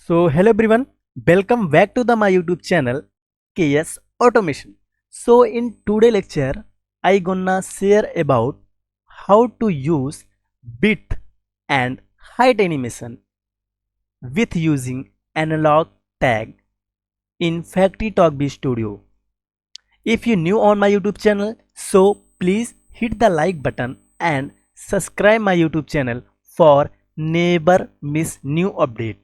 So hello everyone, welcome back to my YouTube channel KS Automation. So in today lecture, I gonna share about how to use width and height animation with using analog tag in Factory Talk B Studio. If you're new on my YouTube channel, so please hit the like button and subscribe my YouTube channel for never miss new update.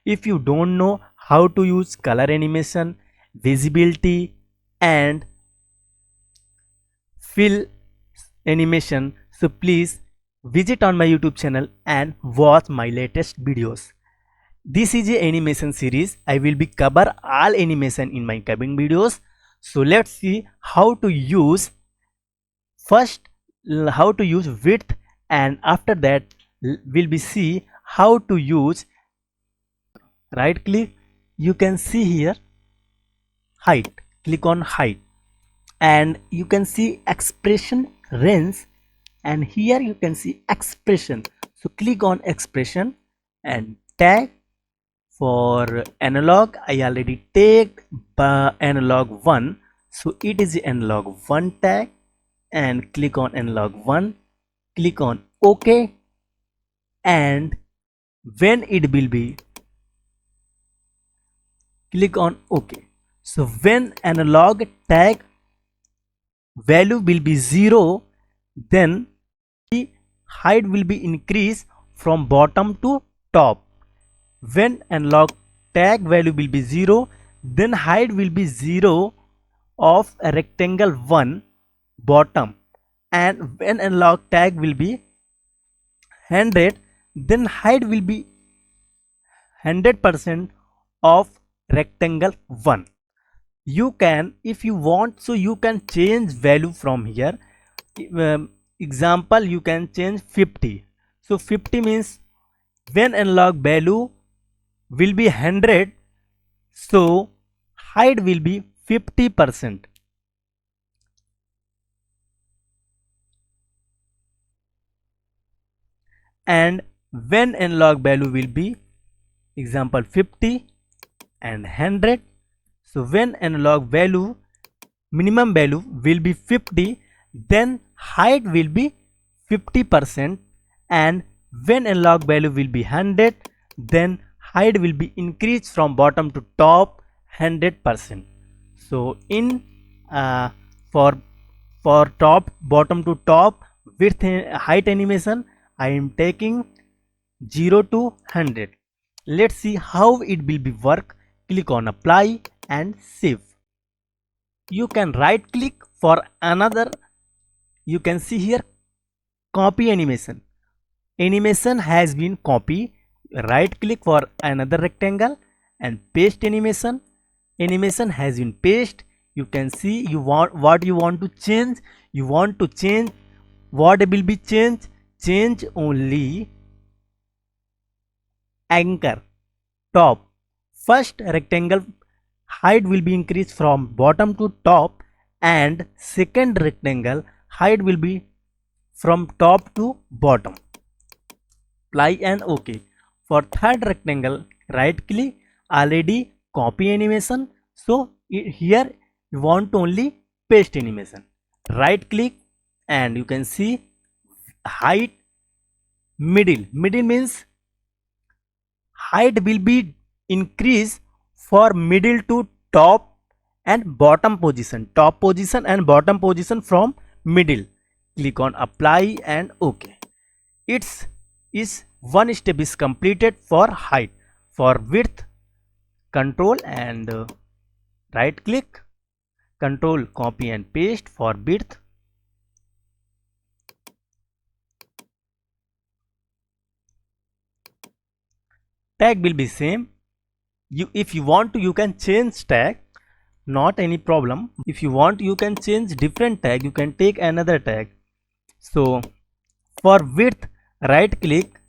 If you don't know how to use color animation, visibility and fill animation, so please visit on my YouTube channel and watch my latest videos. This is a animation series. I will be cover all animation in my coming videos. So let's see how to use first how to use width, and after that will be see how to use right click. You can see here height, click on height and you can see expression range, and here you can see expression, so click on expression and tag for analog. I already tagged analog 1, so it is the analog 1 tag and click on analog 1, click on OK, and when it will be click on OK. So when analog tag value will be 0, then the height will be increased from bottom to top. When analog tag value will be 0, then height will be 0 of a rectangle 1 bottom, and when analog tag will be 100, then height will be 100% of rectangle 1. You can, if you want, so you can change value from here. Example, you can change 50. So 50 means when analog value will be 100, so height will be 50%. And when analog value will be example 50 and 100, so when analog value minimum value will be 50, then height will be 50%, and when analog value will be 100, then height will be increased from bottom to top 100%. So in for top bottom to top width height animation, I am taking 0 to 100. Let's see how it will be work. Click on apply and save. You can right click for another. You can see here copy animation. Animation has been copied. Right click for another rectangle and paste animation. Animation has been pasted. You can see you want what you want to change. You want to change what will be changed. Change only anchor top. First rectangle height will be increased from bottom to top, and second rectangle height will be from top to bottom. Apply and OK. For third rectangle, right click, already copy animation, so here you want only paste animation. Right click and you can see height middle. Middle means height will be increased for middle to top and bottom position, top position and bottom position from middle. Click on apply and OK. It's is one step is completed for height. For width, control and right click, control copy and paste for width. Tag will be same. If you want to, you can change tag, not any problem. If you want, you can change different tag, you can take another tag. So for width, right click,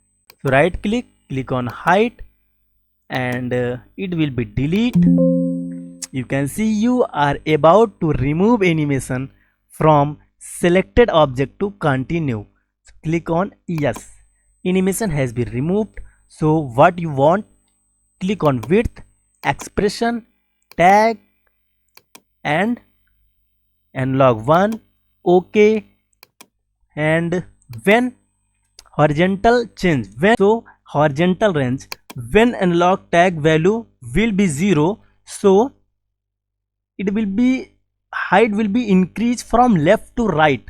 so right click, click on height and it will be delete. You can see you are about to remove animation from selected object to continue. So click on yes, animation has been removed. So what you want, click on width, expression, tag and analog 1, OK. And when horizontal change, horizontal range, when analog tag value will be 0, so it will be height will be increased from left to right.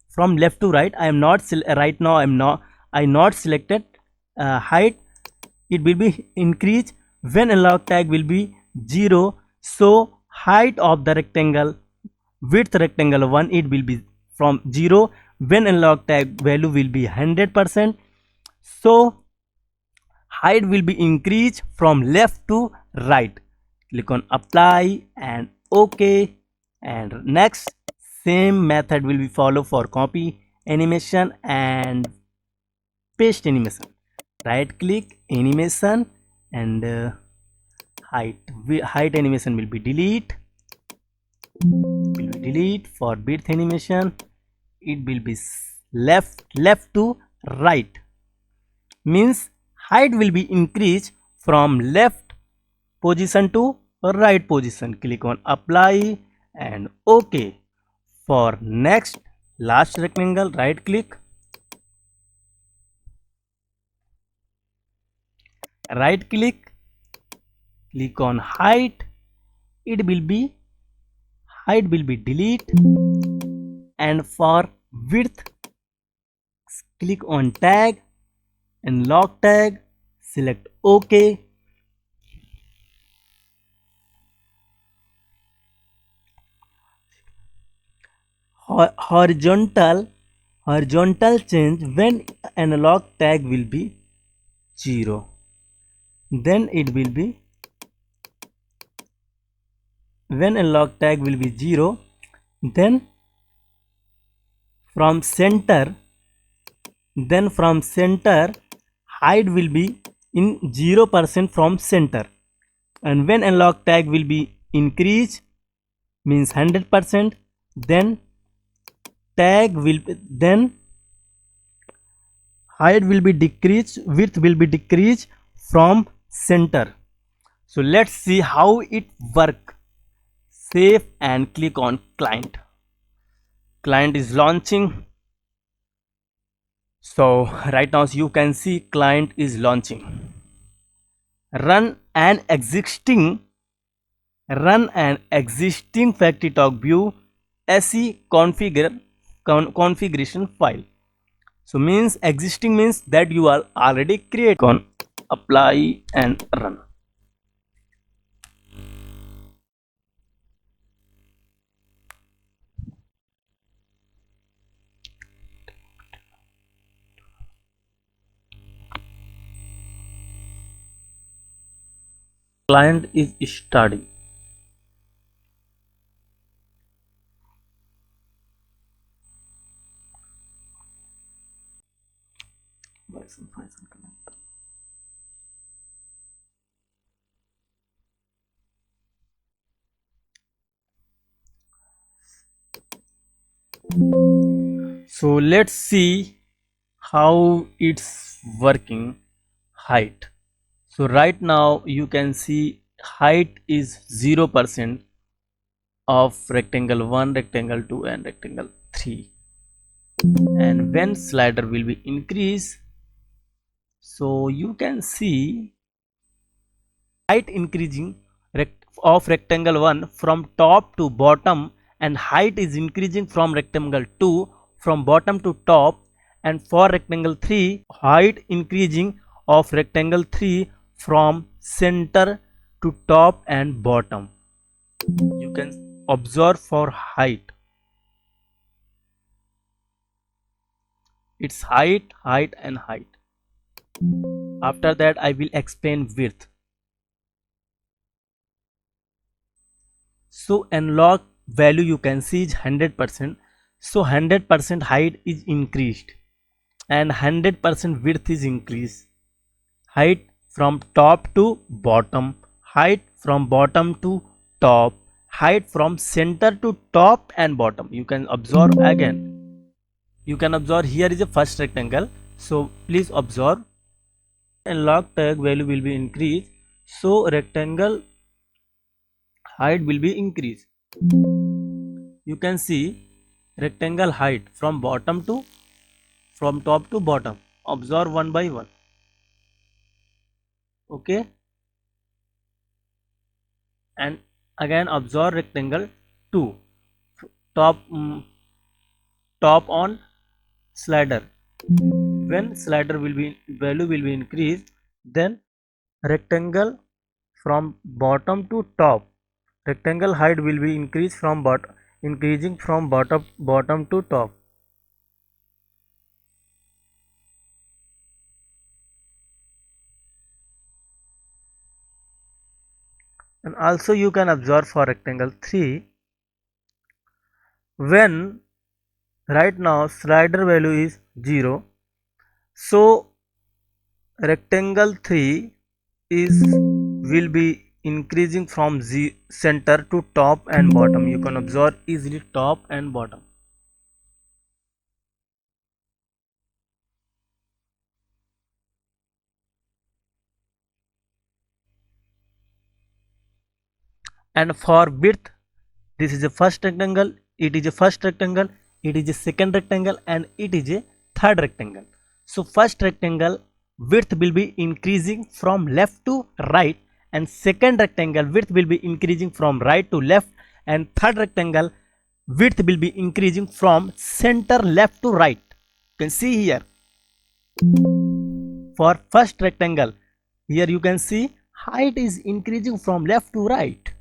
From left to right, I am not right now, I not selected height. It will be increased when analog tag will be 0, so height of the rectangle, width rectangle 1, it will be from 0. When analog tag value will be 100%, so height will be increased from left to right. Click on apply and OK. And next, same method will be follow for copy animation and paste animation. Right click animation and height animation will be delete. For width animation, it will be left to right, means height will be increased from left position to right position. Click on apply and OK. For next last rectangle, right click click on height, it will be height will be delete. And for width, click on tag and log tag, select OK. Horizontal change, when analog tag will be 0, then it will be, when analog tag will be 0, then from center height will be in 0% from center. And when analog tag will be increased, means 100%, then height will be decreased, width will be decreased from center. So let's see how it work. Save and click on client. Client is launching. So right now you can see client is launching. Run an existing FactoryTalk View SE configuration file. So means existing means that you are already created. On apply and run. Client is starting. So let's see how it's working. Height. So right now you can see height is 0% of rectangle 1, rectangle 2 and rectangle 3. And when slider will be increase, so you can see height increasing of rectangle 1 from top to bottom, and height is increasing from rectangle 2 from bottom to top. And for rectangle 3, height increasing of rectangle 3 from center to top and bottom. You can observe for height, it's height and height. After that I will explain width. So analog value you can see is 100%, so 100% height is increased and 100% width is increased. Height from top to bottom, height from bottom to top, height from center to top and bottom. You can observe again. You can observe here is a first rectangle, so please observe analog tag value will be increased, so rectangle height will be increased. You can see rectangle height from top to bottom. Observe one by one. Okay, and again observe rectangle 2, top top on slider. When slider will be value will be increased, then rectangle from bottom to top, rectangle height will be increasing from bottom to top. And also you can observe for rectangle 3, when right now slider value is 0, so rectangle 3 is will be increasing from center to top and bottom. You can observe easily top and bottom. And for width, this is a first rectangle, it is a first rectangle, it is a second rectangle, and it is a third rectangle. So first rectangle width will be increasing from left to right, and second rectangle width will be increasing from right to left, and third rectangle width will be increasing from center left to right. You can see here for first rectangle, here you can see height is increasing from left to right.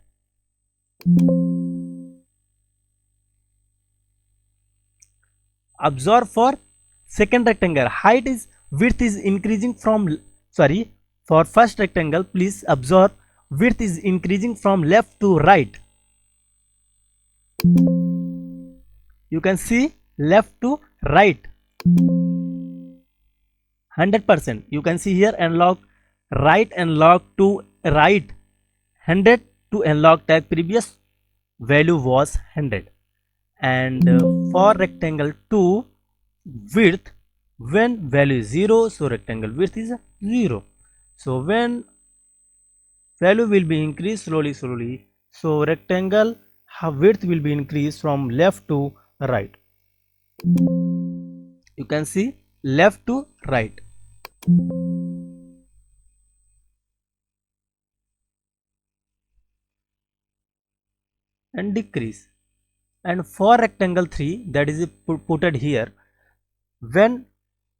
Observe for second rectangle, width is increasing from, sorry, for first rectangle please observe width is increasing from left to right. You can see left to right 100%. You can see here analog right, analog to right 100, to analog tag previous value was 100. And for rectangle 2 width, when value is 0, so rectangle width is 0. So when value will be increased slowly, so rectangle width will be increased from left to right. You can see left to right. And decrease. And for rectangle 3, that is putted here, when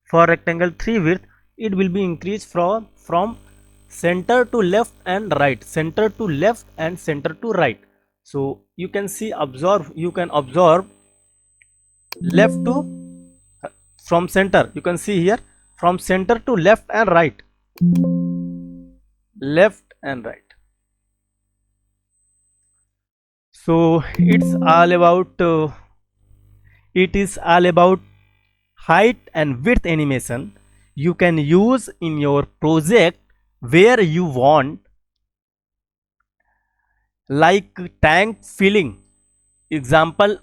for rectangle 3 width, it will be increased from center to left and right, center to left and center to right. So you can see you can observe left to from center, you can see here from center to left and right, left and right. So it is all about height and width animation. You can use in your project where you want, like tank filling. Example,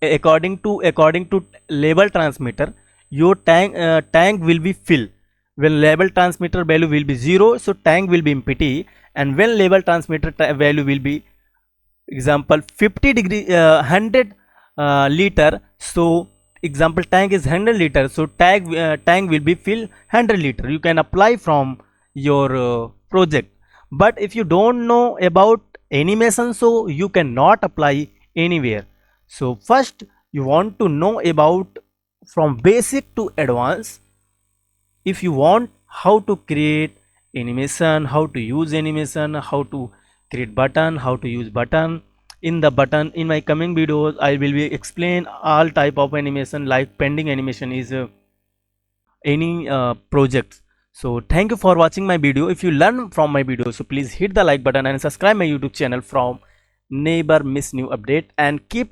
according to level transmitter, your tank will be filled. When level transmitter value will be 0, so tank will be empty, and when level transmitter value will be, example, 50 degree 100 liter, so example tank is 100 liter, so tank will be filled 100 liter. You can apply from your project. But if you don't know about animation, so you cannot apply anywhere. So first you want to know about from basic to advanced. If you want how to create animation, how to use animation, how to create button, how to use button, in my coming videos I will be explain all type of animation, like pending animation is any projects. So thank you for watching my video. If you learn from my video, so please hit the like button and subscribe my YouTube channel from never miss new update, and keep